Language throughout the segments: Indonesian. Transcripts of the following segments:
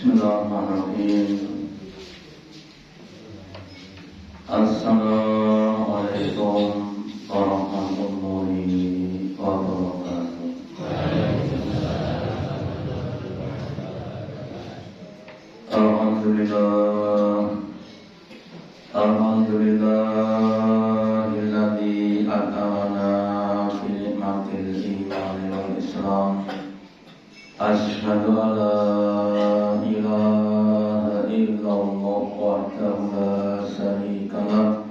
Bismillahirrahmanirrahim. Assalamualaikum warahmatullahi wabarakatuh. Alhamdulillahilladzi at'ana bi ni'matil iman wal islam. Asyhadu an la ilaha illallah wahdahu la syarika lah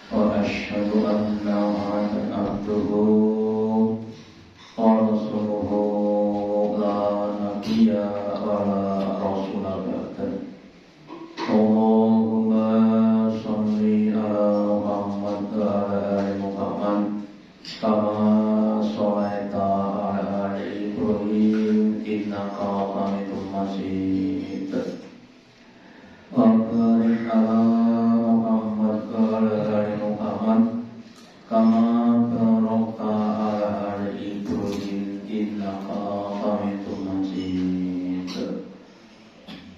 wa asyhadu anna Muhammadan abduhu wa rasuluhu la nabiyya wa la rasula ba'dahu. Allahumma shalli ala Muhammad wa ala ali Muhammad kama shallaita ala ali Ibrahim innaka Hamidum Majid. Wa barik ala Muhammad wa ala ali Muhammad kama barakta ala ali Ibrahim innaka Hamidum Majid.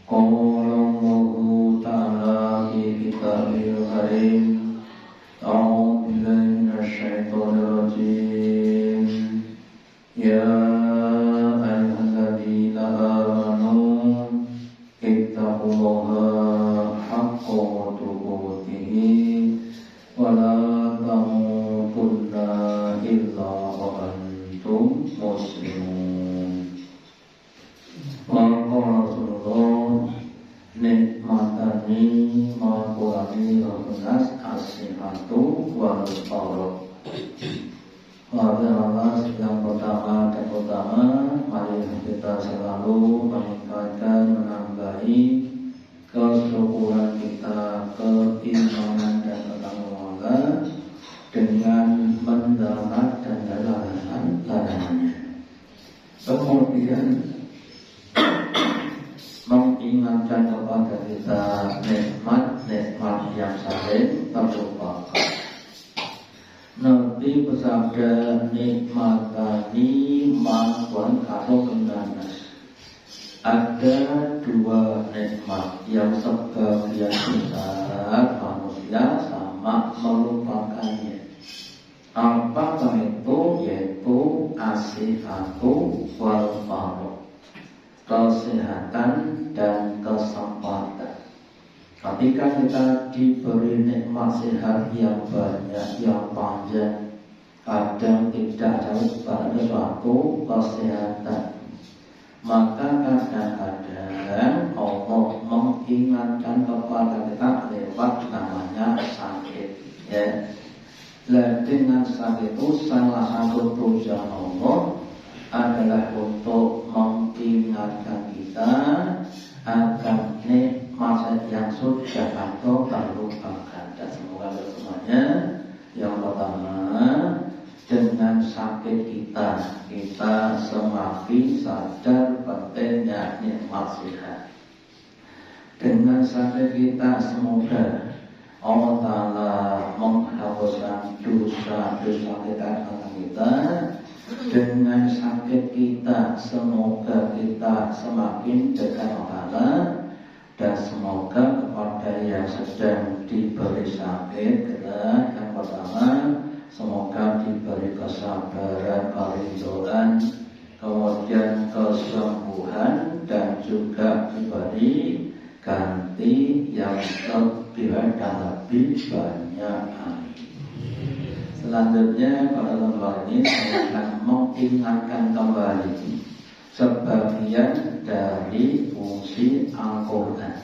Qala Allahu ta'ala fi kitabil karim. A'udzu billahi minasy syaithanir rajim. Ya ayyuhalladzina amanu ittaqullaha haqqa tuqatih wa la tamutunna illa wa antum muslimun. Wa qala Rasulullah nikmatani maqulani rabbnas as-sihhatu wal faragh. Adalah yang pertama dan utama, mari kita selalu meningkatkan, menambahi kesyukuran kita, keimanan dan ketakwaan dengan mendapat dan larangannya. Kemudian mengingatkan kepada kita nikmat-nikmat yang saling terlupakan. Nabi bersabda nikmatani ma'wan karo kenanas. Ada dua nikmat yang sebagian besar manusia sama melupakannya. Apakah itu? Yaitu as-sihhatu wal faragh, kesehatan dan kesempatan. Ketika kita diberi nikmat sehat yang banyak, yang panjang, kadang tidak ada suatu kesehatan, maka kadang-kadang Allah mengingatkan kepada kita lewat namanya sakit. Ya, dan dengan sakit itu salah satu tujuan Allah adalah untuk mengingatkan kita agar nikmat yang sudah atau terlupakan. Dan semoga semuanya, yang pertama, dengan sakit kita semakin sadar pentingnya nikmat sehat. Dengan sakit kita semoga Allah Ta'ala menghapuskan dosa-dosa kita. Dengan sakit kita semoga kita semakin dekat Allah. Dan semoga kepada yang sedang diberi sakit kita, yang pertama semoga diberi kesabaran, keridhaan, kemudian kesembuhan, dan juga diberi ganti yang lebih baik dan lebih banyak. Selanjutnya pada tempat ini saya akan mengingatkan kembali sebagian dari fungsi Al-Quran.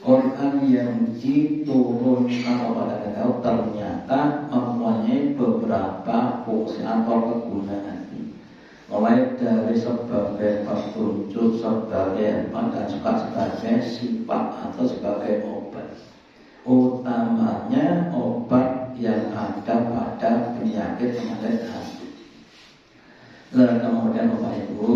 Quran yang diturunkan kepada kita ternyata mempunyai beberapa fungsi atau kegunaan. Mulai dari sebagai petunjuk, sebagai dan juga sebagai sifat atau sebagai obat. Utamanya obat yang ada pada penyakit hati. Dan kemudian Bapak Ibu,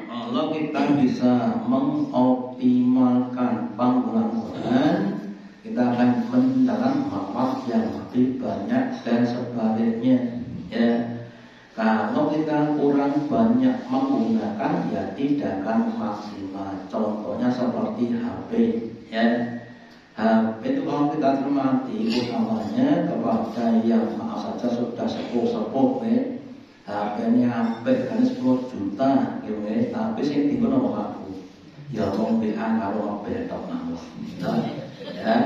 kalau kita bisa mengoptimalkan penggunaan Quran, kita akan mendapat manfaat yang lebih banyak dan sebaliknya. Ya, kalau kita kita kurang banyak menggunakan ya tidak akan maksimal. Contohnya seperti HP ya. HP itu kalau kita cermati utamanya kepada yang maaf saja sudah sepuh-sepuh ya. HP ini HP kan 10 juta gitu ya. Tapi sing tinggal ngomong aku ya ngomong BA kalau ngomong tok mawon. Ya.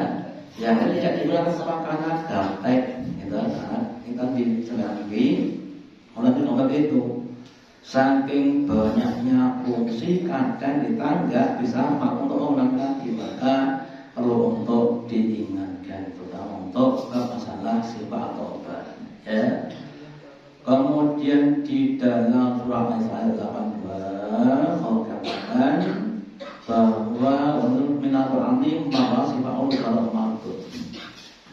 Ya ketika digunakan sama karena gaptek gitu kan. Kita disenangi orang itu begitu. Saking banyaknya fungsi kadang kita nggak bisa untuk menggunakan maka perlu untuk diingatkan terutama untuk masalah sifat tobat ya. Kemudian di dalam surah Al-Isra 82 mau katakan bahwa untuk minal-Qur'ani bahwa sifat Allah kalau maksud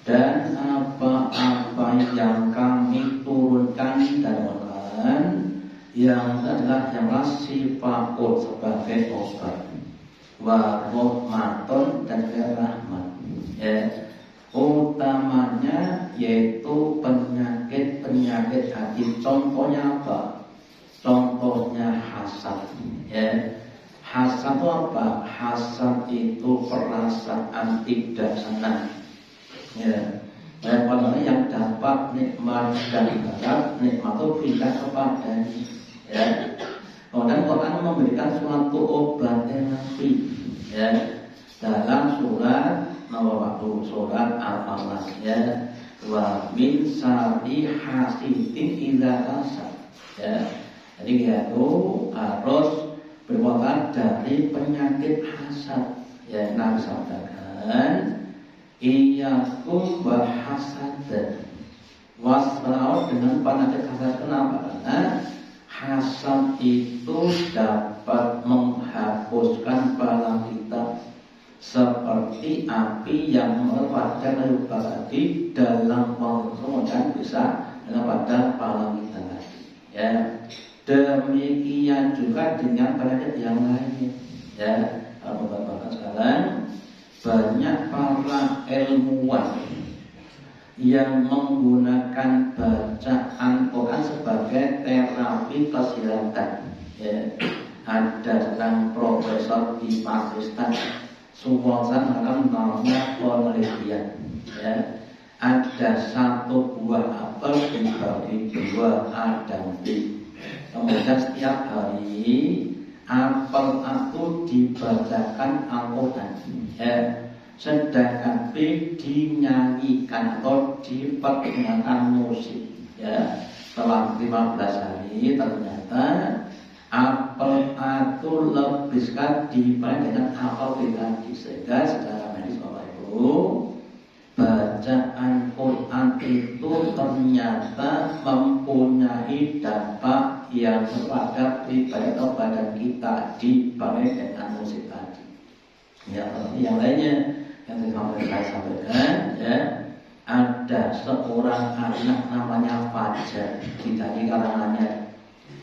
dan apa-apa yang kami turunkan dalam Al-Quran yang adalah sifat sebagai obat wa rahmatun dan rahmat ya. Utamanya yaitu penyakit hati. Contohnya apa? Contohnya hasad ya. Hasad itu apa? Hasad itu perasaan tidak senang ya. Yang dapat nikmat dan harap nikmat itu pindah kepadanya ya. Kemudian Quran memberikan suatu obat terapi ya dalam surat surat Al-Falaq ya, wa min syarri hasidin idza hasad ya. Jadi yaitu harus berwakil dari penyakit hasad ya. Nabi sabdakan iyyakum wa hasad, wassalau dengan penyakit hasad. Kenapa? Karena hasad itu dapat menghapuskan pahala kita seperti api yang meledakkan kayu bakar di dalam waktu kemudian bisa pada pahala kita ya. Demikian juga dengan penyakit yang lainnya ya. Bapak-bapak sekalian, banyak para ilmuwan yang menggunakan bacaan Quran sebagai terapi kesehatan ya. Ada seorang profesor di Pakistan Suwasan akan namanya penelitian ya. Ada satu buah apel dibagi 2 A dan B. Kemudian setiap hari apel itu dibacakan Al-Quran ya. Sedangkan B dinyanyikan atau diperdengarkan musik ya. Setelah 15 hari ternyata apel itu lebih sekali dibanding dengan apel tadi. Sehingga secara medis Bapak Ibu, bacaan Quran itu ternyata mempunyai dampak yang terhadap pribadi atau badan kita dibanding dengan musik tadi ya. Yang lainnya yang saya sampaikan ya, ada seorang anak namanya Fajar dari kalangannya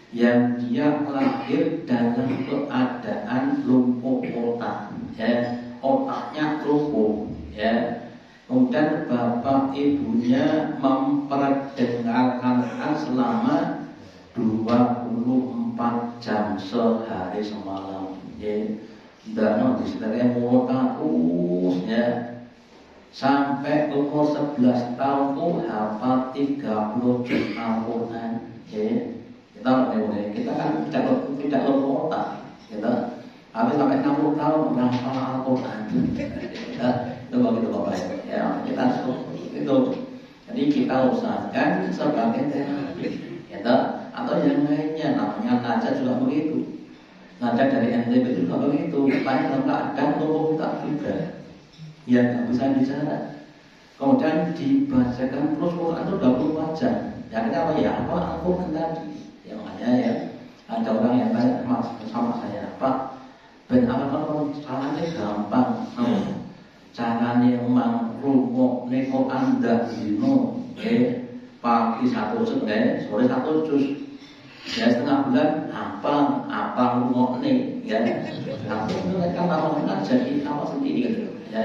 yang dia lahir dalam keadaan lumpuh otak ya. Otaknya lumpuh ya. Kemudian bapak ibunya memperdengarkan selama 24 jam sehari semalam ya. Dan istilahnya mulut terus ya. Sampai umur 11 tahun tuh hafal 30 juz Al-Quran ya. Kita kan tidak lumpuh otak kita, tapi sampai 60 tahun menghafal Al-Quran kita itu begitu Bapak ya. Kita itu jadi kita usahakan sebagai terapi kita atau yang lainnya namanya najat juga begitu. Najat dari NTB itu juga begitu. Banyak dalam keadaan lumpuh otak juga yang nggak bisa bicara, kemudian dibacakan terus Quran itu 24 jam ya. Kenapa ya? Apa Al-Quran tadi yang makanya ya. Ada orang yang tanya sama saya, Pak ben apa kalau caranya gampang caranya emang rumok neko anda dino pagi 1 juz sore 1 juz ya. Setengah bulan apa rumok nih ya. Aku mereka namanya jadi apa sendiri gitu ya.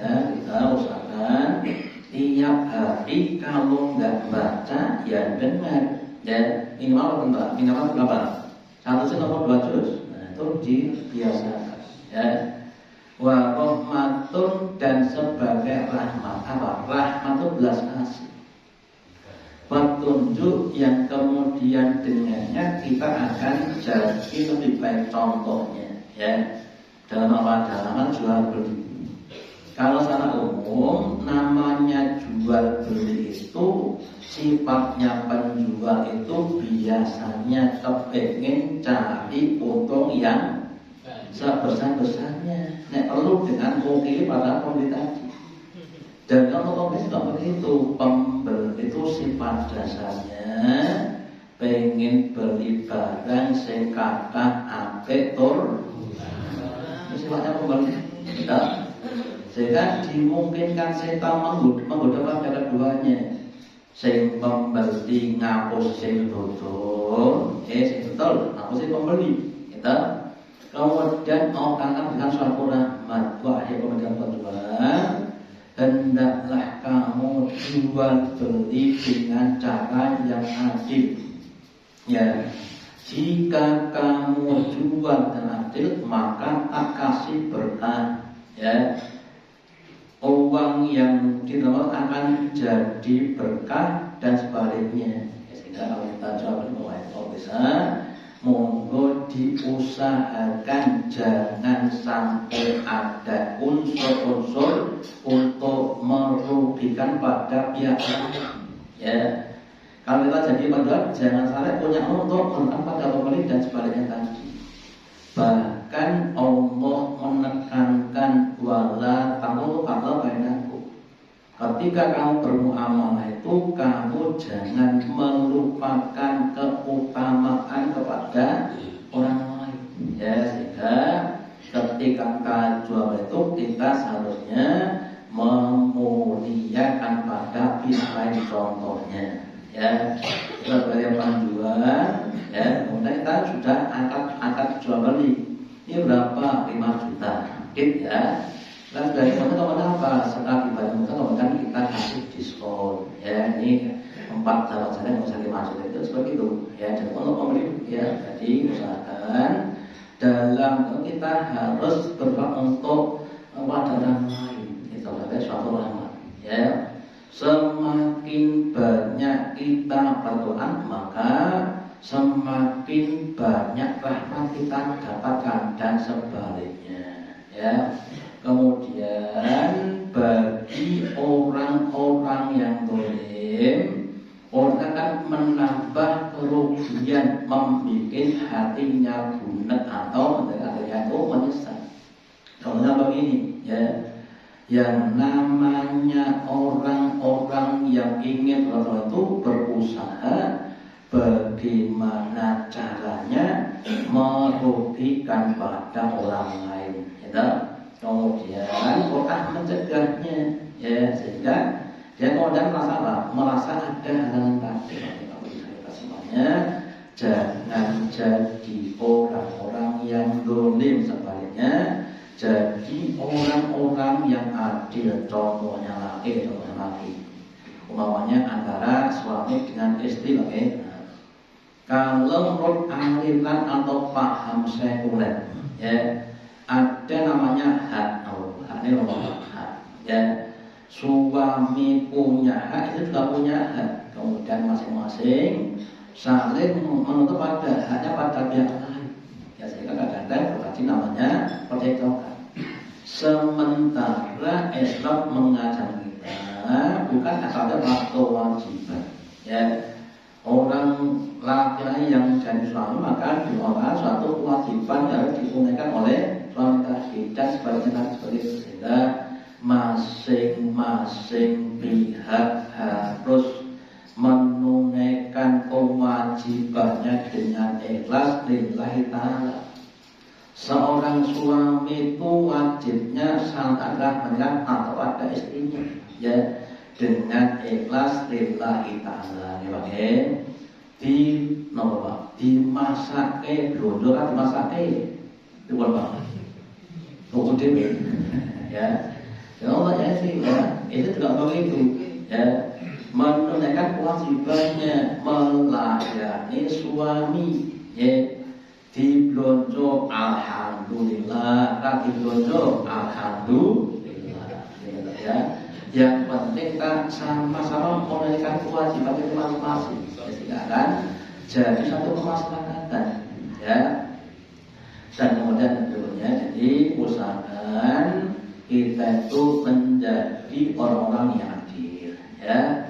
Ya kita usahakan tiap hari kalau nggak baca ya dengar ya. Mbak, minimal berapa? 1 juz atau 2 juz. Nah, itu dibiasakan. Ya. Wa rahmatun, dan sebagai rahmat. Apa? Rahmat itu belas kasih. Petunjuk yang kemudian dengannya kita akan jadi lebih baik. Contohnya, ya, dalam apa? Dalam jual beli. Kalau secara umum namanya jual beli itu sifatnya penjual itu biasanya kepengin cari untung yang sebesar-besarnya. Nek perlu dengan mungkin pada pembeli tadi. Dan kalau pembeli juga begitu, pembeli itu sifat dasarnya pengen beli barang sing kathah apik tur. Ini sifatnya pembeli. Ya. Sehingga dimungkinkan setan menggoda pada keduanya. Sing pembeli ngapus sing dodol, sing dodol ngapus sing pembeli. Gitu. Kemudian orang dengan suatu rahmat, wahai pemegang penjual, hendaklah kamu jual beli dengan cara yang adil. Ya, jika kamu jual dengan adil, maka tak kasih berkah. Ya, uang yang diterima akan jadi berkah dan sebaliknya. Sehingga kalau kita jual beli kalau bisa, monggo diusahakan jangan sampai ada unsur-unsur untuk merugikan pada pihak lain. Ya, kalau kita jadi penjual jangan sampai punya untuk merugikan pada pembeli dan sebaliknya tadi. Bahkan Allah menekankan wala tamulu kata bainakum. Ketika kamu bermuamalah itu kamu jangan melupakan keutamaan kepada orang lain. Ya, sehingga ketika kita jual itu kita seharusnya memuliakan pada pihak lain. Contohnya, ya, kita sebagai penjual, ya, kemudian kita sudah angkat jual beli. Ini berapa? 5 juta. Gitu ya. Dan dari teman-teman apa? Setelah dibayar kemudian kita kasih diskon. Ya, ini 4 sahabat saya yang usah 5 juta itu seperti itu. Ya, jadi untuk pembeli, ya, jadi usahakan dalam kita harus berbuat untuk pada orang lain. Itu sebagai suatu rahmat. Ya, semakin banyak kita berdoa, maka semakin banyak rahmat kita dapatkan dan sebaliknya. Ya. Kemudian bagi orang-orang yang zalim, orang akan menambah kerugian, membuat hatinya bunet atau hatinya itu menyesal. Contohnya begini, ya, yang namanya orang-orang yang ingin itu berusaha bagaimana caranya merugikan pada orang lain. Ya. Kemudian Quran mencegahnya, ya, sehingga dia kemudian merasa ada halangan tadi. Kita semuanya jangan jadi orang-orang yang zalim, sebaliknya jadi orang-orang yang adil. Contohnya laki. Umpamanya antara suami dengan istri, oke. Kalau menurut aliran atau paham sekuler, ya, ada namanya hak. Ini nomor hak. Ya, suami punya hak, itu juga punya hak. Kemudian masing-masing saling menuntut pada haknya pada pihak lain. Ya, sehingga kadang-kadang berarti namanya percekcokan. Sementara Islam mengajar kita bukan asalnya kewajiban. Ya, orang laki-laki yang jadi suami maka dilakukan suatu kewajiban yang harus ditunaikan oleh suami tadi dan sebaliknya seperti itu. Sehingga masing-masing pihak harus menunaikan kewajibannya dengan ikhlas lillahi ta'ala. Seorang suami itu wajibnya adalah menang atau ada istrinya, ya, dengan ikhlas lillahi ta'ala. Ya, dimasake blondo kan dimasake itu apa? Tunggu demi, ya. Ya Allah, ya sih, ya, itu juga begitu, ya. menunaikan kewajibannya melayani suami, ya. Di blonjo alhamdulillah, di blonjo alhamdulillah, ya. Yang penting kan sama-sama menunaikan kewajiban itu masing-masing, ya, jadi satu kemaslahatan, ya. Dan kemudian tentunya jadi usahakan kita itu menjadi orang-orang yang adil, ya.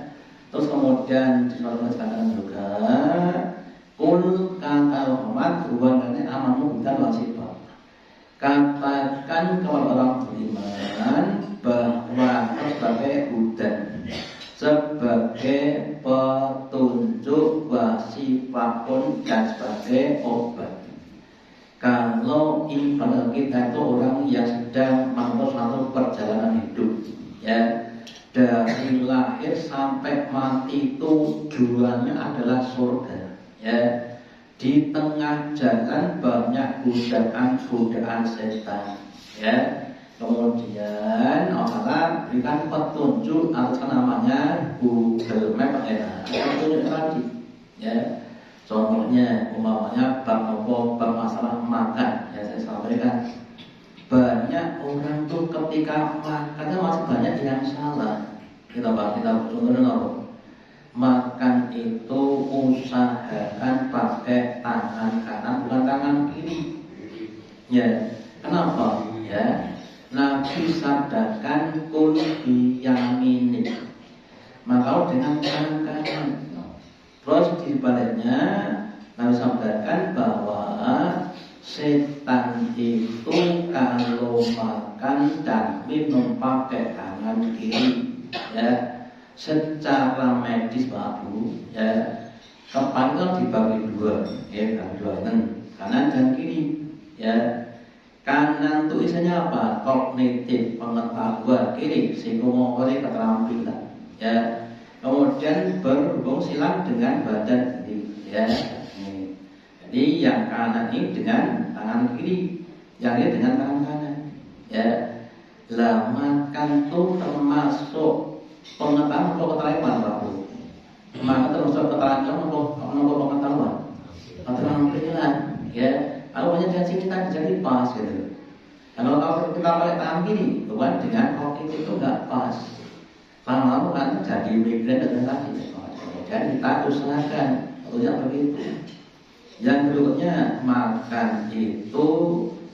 Terus kemudian disebutkan juga kul kata Muhammad hubungannya amanu dan wasifah. Katakan kepada orang beriman bahwa sebagai hudan, sebagai petunjuk, wasifahun dan sebagai obat. Kalau ibadah kita itu orang yang sedang menempuh satu perjalanan hidup, ya, dari lahir sampai mati tujuannya adalah surga. Ya, di tengah jalan banyak godaan setan, ya. Kemudian Allah berikan petunjuk atau namanya Google Map, petunjuk tadi, ya. Contohnya umpamanya bab masalah makan, ya saya sampaikan. Banyak orang tuh ketika makannya masih banyak yang salah. Kita contohnya makan itu usahakan pakai tangan kanan bukan tangan kiri, ya. Kenapa? Ya, Nabi sabdakan kul biyamini, maka dengan tangan kanan. Terus di baliknya Nabi sabdakan bahwa setan itu kalau makan dan minum pakai tangan kiri, ya, secara medis babu, ya, kepala itu dibagi dua, ya, kanan dan kiri, ya. Kanan itu isinya apa? Kognitif, pengetahuan. Kiri psikomotorik, keterampilan, ya. Kemudian berhubung silang dengan badan ini, ya. Jadi yang kanan ini dengan tangan kiri, yang ini dengan tangan kanan, ya. Lah makan itu termasuk pengetahuan atau keterampilan, Pak Bu? Maka termasuk keterampilan atau pengetahuan? Keterampilan, ya. Kalau banyak dari sini kita jadi pas, gitu. Kalau kita pakai tangan kiri, bukan dengan kognitif itu nggak pas. Lama-lama kan jadi migrain dan tadi. Kemudian kita usahakan, tentunya begitu. Yang berikutnya, makan itu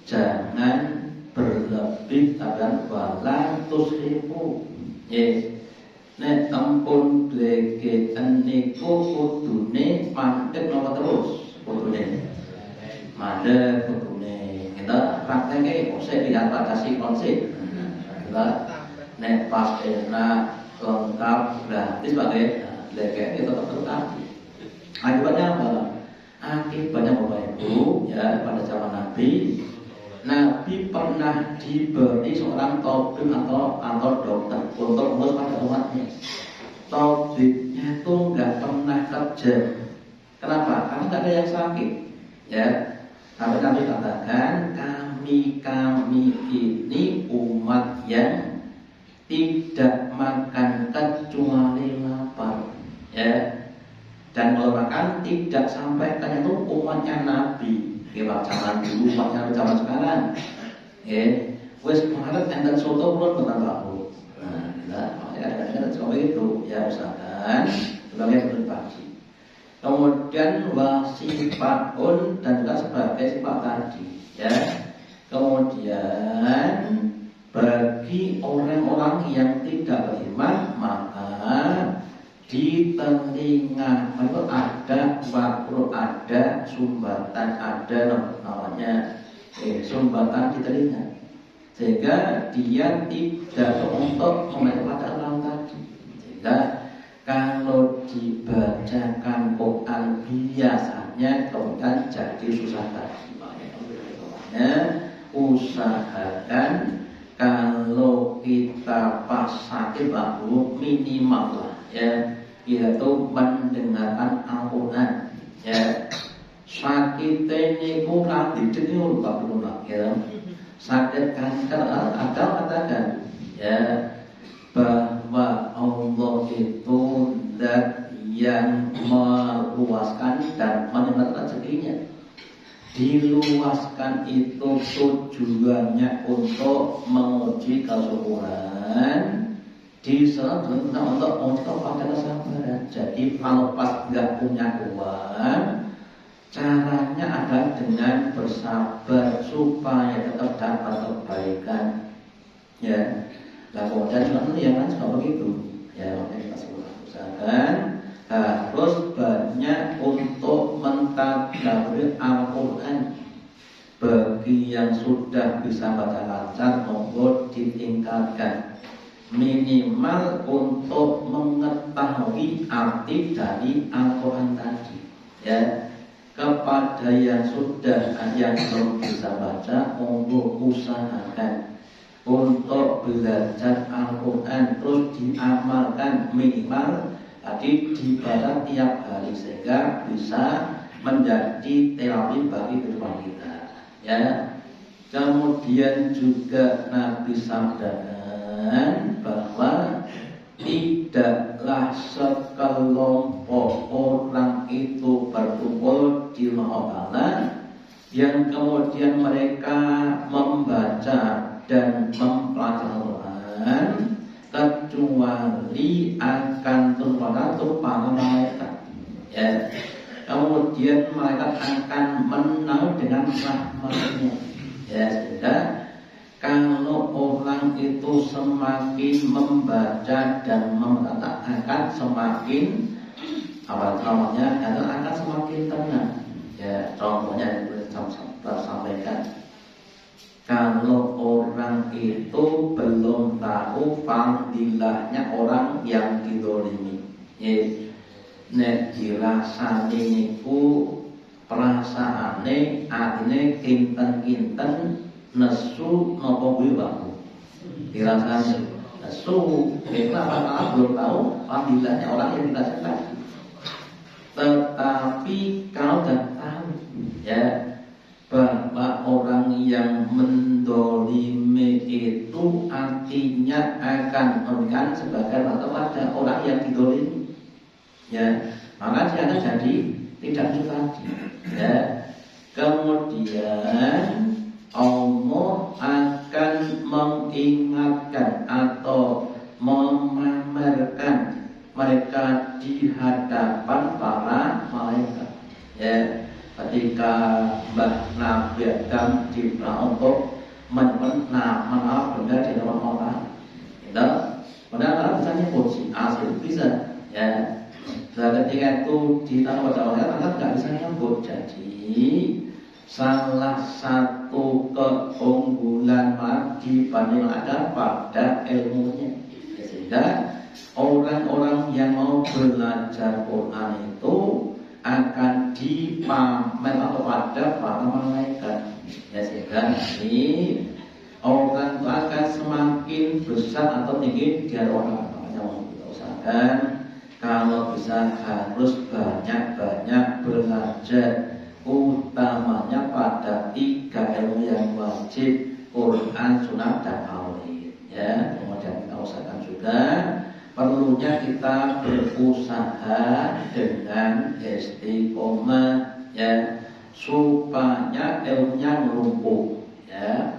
jangan berlebih dan wala tusrifu. Yes. Nek ampun blegetan niku kudune mandek napa terus kudune. Mandek kudune. Kita prakteknya konsep yang batasi konsep. Kita nek pas enak lengkap gratis pakai leket itu tetap. Akibatnya apa? Akibatnya Bapak Ibu, ya, pada zaman Nabi pernah diberi seorang tabib atau dokter untuk mengurus pada umatnya. Tabibnya itu nggak pernah kerja. Kenapa? Karena nggak ada yang sakit, ya. Tapi Nabi katakan kami ini umat yang tidak makan kecuali lapar, ya. Dan kalau makan tidak sampai kan itu umatnya Nabi. Kira zaman dulu, umatnya zaman sekarang. Wes mengharap enten soto pun benar tahu. Nah, makanya seperti itu, ya usahakan sebagai berbagi. Kemudian wasifahun dan juga sebagai sifat tadi, ya. Kemudian bagi orang-orang yang tidak beriman, maka di telinga itu ada waktu, ada sumbatan, ada namanya sumbatan di telinga, sehingga dia tidak untuk membaca pada orang tadi. Sehingga kalau dibacakan Quran biasanya kemudian jadi susah tadi. Makanya usahakan kalau kita pas sakit baru minimal lah, ya, yaitu mendengarkan Al-Quran, ya. Sakit ini kurang didengar Pak Bunda, ya. Sakit kanker ada katakan, ya, bahwa Allah itu yang meluaskan dan menyebarkan rezekinya. Diluaskan itu tujuannya untuk menguji kesuburan, diserahkan untuk pada kesabaran. Jadi kalau pas nggak punya uang, caranya adalah dengan bersabar supaya tetap dapat kebaikan. Ya, nah kemudian yang lain juga begitu. Ya, makanya kita usahakan harus banyak untuk mentadabbur Al-Quran. Bagi yang sudah bisa baca lancar, monggo ditingkatkan. Minimal untuk mengetahui arti dari Al-Quran tadi. Ya. Kepada yang sudah yang belum bisa baca, monggo usahakan untuk belajar Al-Quran terus diamalkan minimal tadi dibaca tiap hari sehingga bisa menjadi terapi bagi kehidupan kita. Ya, kemudian juga Nabi sabdakan bahwa tidaklah sekelompok orang itu berkumpul di rumah Allah yang kemudian mereka membaca dan mempelajari Al-Quran kecuali akan turun para malaikat. Ya. Kemudian malaikat akan menaungi dengan rahmatnya. Ya, sehingga kalau orang itu semakin membaca dan membaca akan semakin namanya akan semakin tenang. Ya, contohnya yang saya sampaikan. Kalau orang itu belum tahu fadilahnya orang yang dizalimi, nek dirasani niku perasaane atine kinten-kinten nesu napa kuwi wae. Dirasani nesu, kenapa belum tahu fadilahnya orang yang dirasakan. Tetapi kalau sudah tahu, ya, bahwa orang yang mendolimi itu artinya akan memberikan sebagai pada orang yang didolimi, ya, maka dia akan jadi tidak simpati. Ya, kemudian Allah akan mengingatkan atau memamerkan mereka di hadapan para malaikat. Ya. Ketika Mbah Nabi Adam diperintah untuk menyebut benda di dalam orang, itu benar bisa nyebut si asli bisa, ya. Dan ketika itu ditanya pada orang kan nggak bisa nyebut. Jadi salah satu keunggulan dibanding ada pada ilmunya, sehingga orang-orang yang mau belajar Quran itu akan dipamer kepada para malaikat. Ya, sehingga nanti orang itu akan semakin besar atau tinggi di orang. Makanya kita usahakan kalau bisa harus banyak-banyak belajar, utamanya pada 3 ilmu yang wajib, Quran, Sunnah, dan Maulid. Ya, kemudian kita usahakan juga perlunya kita berusaha dengan istiqomah, ya, supaya ilmunya melumpuh. Ya,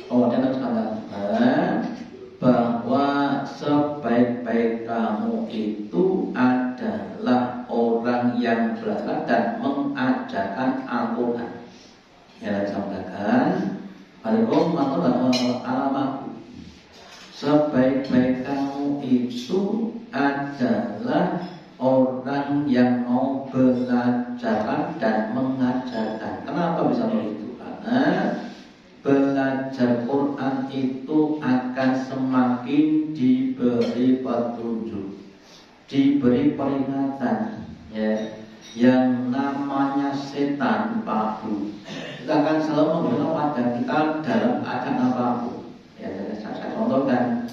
kemudian harus katakan bahwa sebaik-baik kamu itu adalah orang yang belajar dan mengajarkan Al-Quran. Ya, disampaikan alamaku. Sebaik-baik kamu itu adalah orang yang mau belajar dan mengajarkan. Kenapa bisa begitu? Karena belajar Quran itu akan semakin diberi petunjuk, diberi peringatan. Ya, yang namanya setan Babu itu akan selalu memberikan pada kita dalam keadaan apapun. Ya, saya contohkan,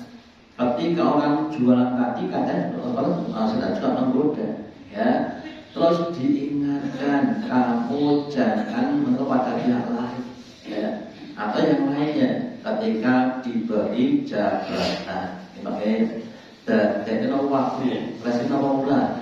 ketika orang jualan tadi kadang sudah juga menggoda, ya, terus diingatkan kamu jangan kepada pihak lain, ya, atau yang lainnya ketika diberi jabatan, sebagai dari waktu presiden Nomor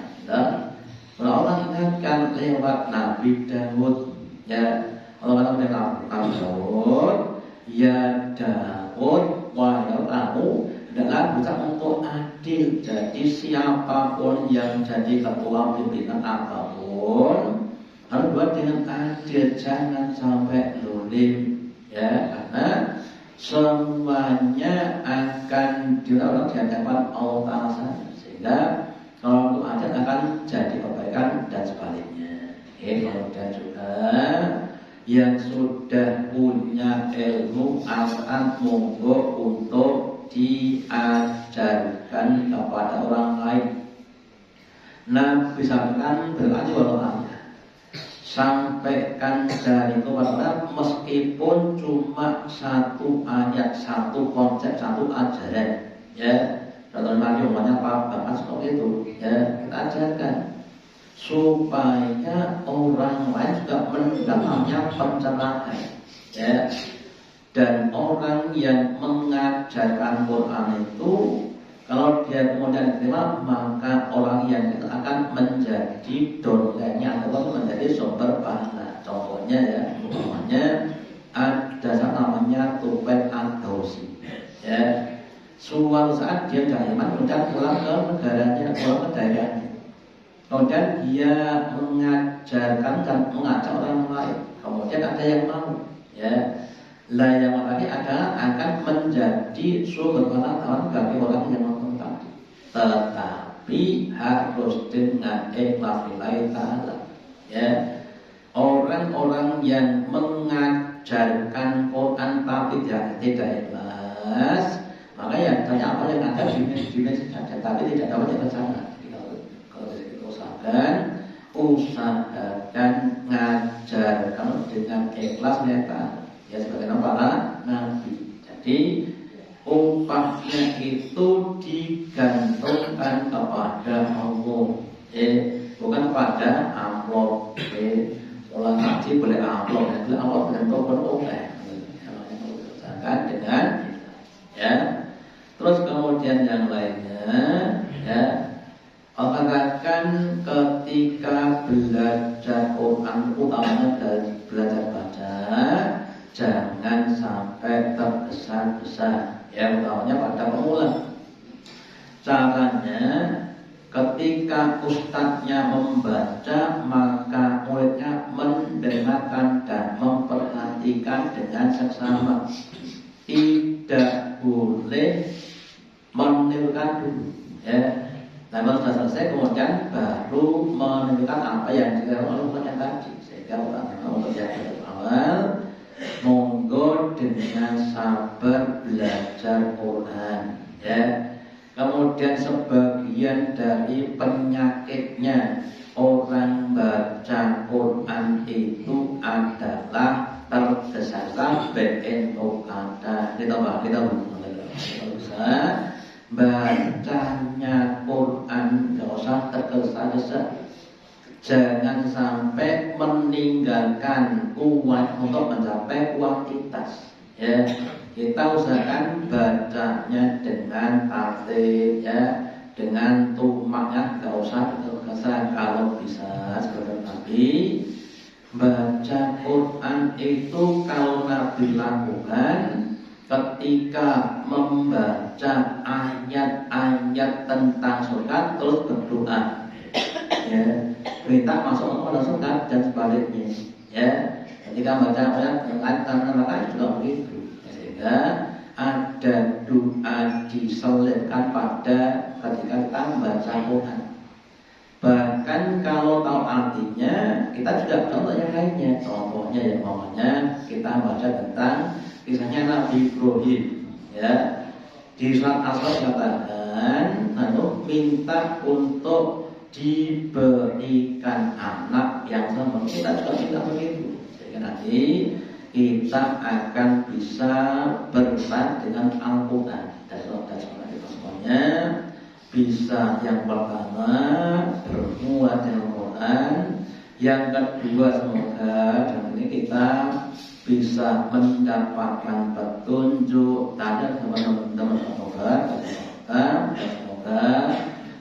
lewat Nabi Daud. Ya, Allah kata Nabi Daud, ya Daud, wahai kamu adalah bukan untuk adil. Jadi siapapun yang jadi ketua pimpinan apapun harus buat dengan adil, jangan sampai zalim. Ya, karena semuanya akan dilakukan di hadapan Allah Ta'ala, sehingga kalau untuk adil akan jadi kebaikan dan sebaliknya. Kemudian juga yang sudah punya ilmu akan monggo untuk diajarkan kepada orang lain. Nabi sampaikan berarti walaunya sampaikan dari kepada orang meskipun cuma satu ayat, satu konsep, satu ajaran. Ya, contoh Nabi umumnya apa? Bahkan seperti itu. Ya, kita ajarkan supaya orang lain juga mendapatnya pencerahan. Ya, dan orang yang mengajarkan Quran itu kalau dia kemudian diterima, maka orang yang itu akan menjadi dosennya atau menjadi sumber pahala. Contohnya ya, umpamanya ada namanya Tufel Ad-Dausi. Ya, suatu saat dia dari iman kemudian pulang ke negaranya, pulang ke daerahnya. Kemudian dia mengajarkan dan mengajak orang lain. Kemudian ada yang mau, ya. Lah yang lagi adalah akan menjadi sumber pengetahuan bagi orang yang nonton tadi. Tetapi harus dengan ikhlas lillahi ta'ala. Ya, orang-orang yang mengajarkan Quran tapi tidak ikhlas, maka ya tanya apa yang ada di saja, tapi tidak dapat yang kesana. Kalau usahakan ngajarkan dengan ikhlas lillahi. Ya sebagaimana para nabi. Jadi upahnya itu digantungkan kepada Allah. Bukan pada amplop. Orang ngaji boleh amplop, boleh amplop dengan boleh. Usahakan dengan ya. Terus kemudian yang lainnya ya. Allah katakan ketika belajar Quran utamanya dari belajar baca, jangan sampai tergesa-gesa. Ya, utamanya pada pemula. Caranya ketika ustadznya membaca, maka muridnya mendengarkan dan memperhatikan dengan seksama. Tidak boleh menirukan dulu. Ya. Nah, kalau sudah selesai kemudian baru menirukan apa yang dilakukan oleh yang tadi. Sehingga orang belajar awal monggo dengan sabar belajar Quran. Ya. Kemudian sebagian dari penyakitnya orang baca Quran itu adalah tergesa-gesa beento kata. Kita bisa bacanya Quran nggak usah tergesa-gesa. Jangan sampai meninggalkan kuat untuk mencapai kuantitas. Ya, kita usahakan bacanya dengan tertib, ya, dengan tumaknya nggak usah tergesa. Kalau bisa seperti Nabi baca Quran itu kalau Nabi lakukan ketika membaca ayat-ayat tentang surga terus berdoa. Ya, perintah masuk kepada surga dan sebaliknya. Ya, ketika baca ayat tentang neraka juga begitu. Sehingga ada doa diselipkan pada ketika kita membaca Quran. Bahkan kalau tahu artinya, kita juga contoh yang lainnya. Contohnya yang namanya kita baca tentang kisahnya Nabi Ibrahim. Ya, di surat Asr dikatakan, lalu minta untuk diberikan anak yang sama. Kita juga minta begitu. Sehingga nanti kita akan bisa bersama dengan Al-Quran. Dan semuanya bisa yang pertama bermuat dengan Quran, yang kedua semoga dan ini kita bisa mendapatkan petunjuk tanda teman-teman semoga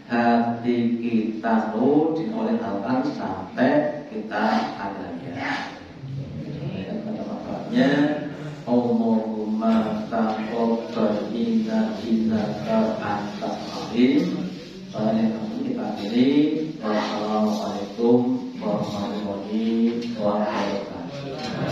hati kita oleh Al-Quran sampai kita akhirnya. Kata-katanya Allahumma taqabbal minna innaka antal alim. Soalnya kita akhiri. Wassalamualaikum